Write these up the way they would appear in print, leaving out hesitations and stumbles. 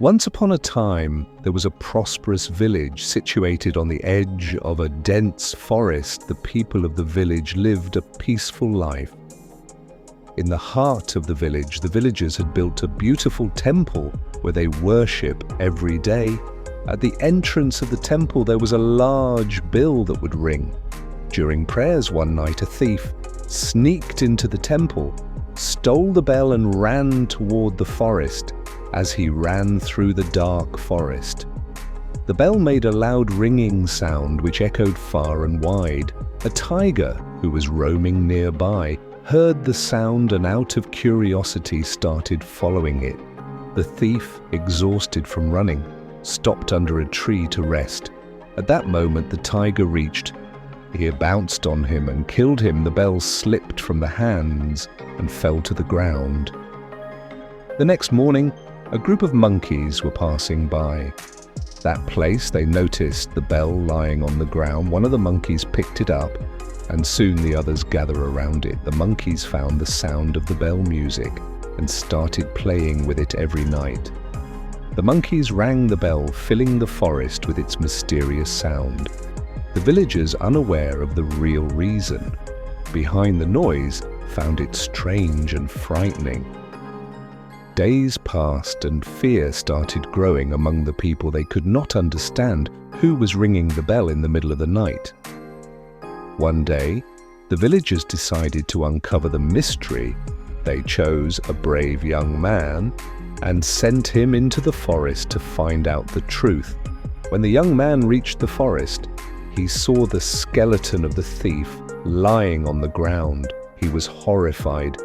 Once upon a time, there was a prosperous village situated on the edge of a dense forest. The people of the village lived a peaceful life. In the heart of the village, the villagers had built a beautiful temple where they worship every day. At the entrance of the temple, there was a large bell that would ring. During prayers one night, a thief sneaked into the temple, stole the bell and ran toward the forest. As he ran through the dark forest, the bell made a loud ringing sound which echoed far and wide. A tiger, who was roaming nearby, heard the sound and out of curiosity started following it. The thief, exhausted from running, stopped under a tree to rest. At that moment the tiger reached. He bounced on him and killed him. The bell slipped from the hands and fell to the ground. The next morning, a group of monkeys were passing by. That place, they noticed the bell lying on the ground. One of the monkeys picked it up, and soon the others gathered around it. The monkeys found the sound of the bell music and started playing with it every night. The monkeys rang the bell, filling the forest with its mysterious sound. The villagers, unaware of the real reason behind the noise, found it strange and frightening. Days passed and fear started growing among the people. They could not understand who was ringing the bell in the middle of the night. One day, the villagers decided to uncover the mystery. They chose a brave young man and sent him into the forest to find out the truth. When the young man reached the forest, he saw the skeleton of the thief lying on the ground. He was horrified.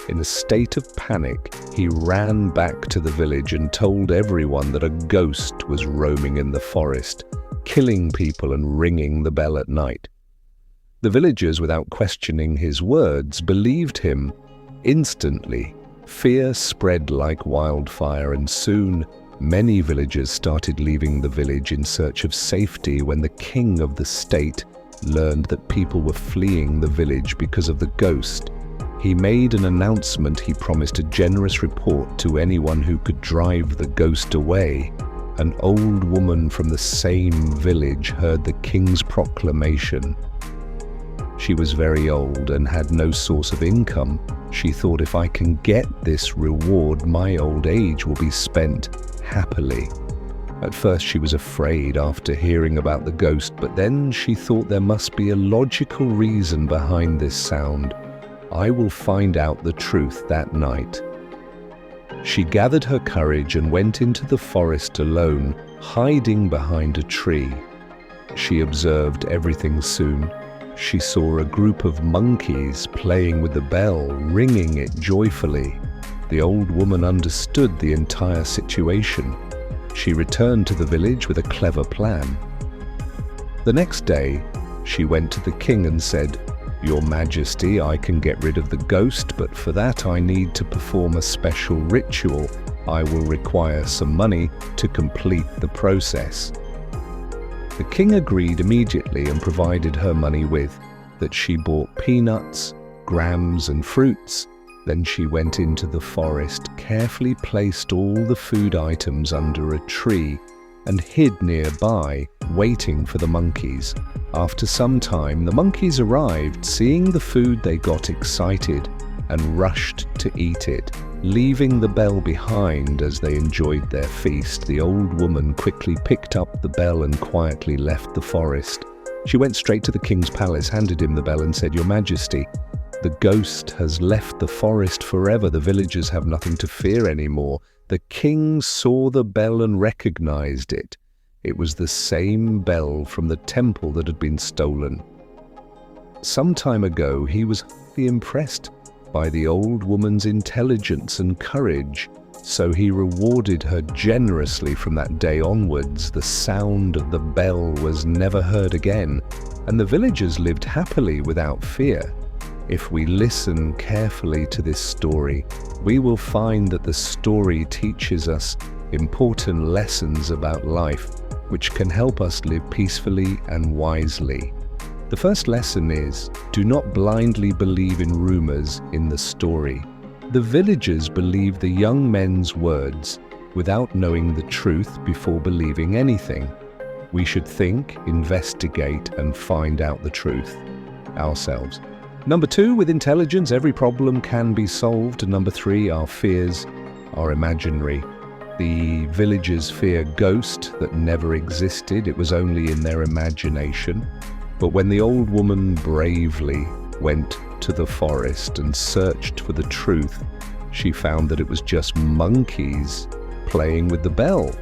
In a state of panic, he ran back to the village and told everyone that a ghost was roaming in the forest, killing people and ringing the bell at night. The villagers, without questioning his words, believed him. Instantly, fear spread like wildfire, and soon many villagers started leaving the village in search of safety. When the king of the state learned that people were fleeing the village because of the ghost, he made an announcement. He promised a generous reward to anyone who could drive the ghost away. An old woman from the same village heard the king's proclamation. She was very old and had no source of income. She thought, if I can get this reward, my old age will be spent happily. At first she was afraid after hearing about the ghost, but then she thought there must be a logical reason behind this sound. I will find out the truth that night. She gathered her courage and went into the forest alone, hiding behind a tree. She observed everything soon. She saw a group of monkeys playing with the bell, ringing it joyfully. The old woman understood the entire situation. She returned to the village with a clever plan. The next day, she went to the king and said, "Your Majesty, I can get rid of the ghost, but for that I need to perform a special ritual. I will require some money to complete the process." The king agreed immediately and provided her money with that. She bought peanuts, grams and fruits. Then she went into the forest, carefully placed all the food items under a tree and hid nearby, waiting for the monkeys. After some time, the monkeys arrived. Seeing the food, they got excited and rushed to eat it, leaving the bell behind as they enjoyed their feast. The old woman quickly picked up the bell and quietly left the forest. She went straight to the king's palace, handed him the bell and said, "Your Majesty, the ghost has left the forest forever. The villagers have nothing to fear anymore." The king saw the bell and recognized it. It was the same bell from the temple that had been stolen. Some time ago, he was highly impressed by the old woman's intelligence and courage, so he rewarded her generously. From that day onwards, the sound of the bell was never heard again, and the villagers lived happily without fear. If we listen carefully to this story, we will find that the story teaches us important lessons about life, which can help us live peacefully and wisely. The first lesson is, do not blindly believe in rumors in the story. The villagers believed the young men's words. without knowing the truth before believing anything. We should think, investigate, and find out the truth ourselves. Number 2, with intelligence, every problem can be solved. Number 3, our fears are imaginary. The villagers fear ghosts that never existed. It was only in their imagination. But when the old woman bravely went to the forest and searched for the truth, she found that it was just monkeys playing with the bell.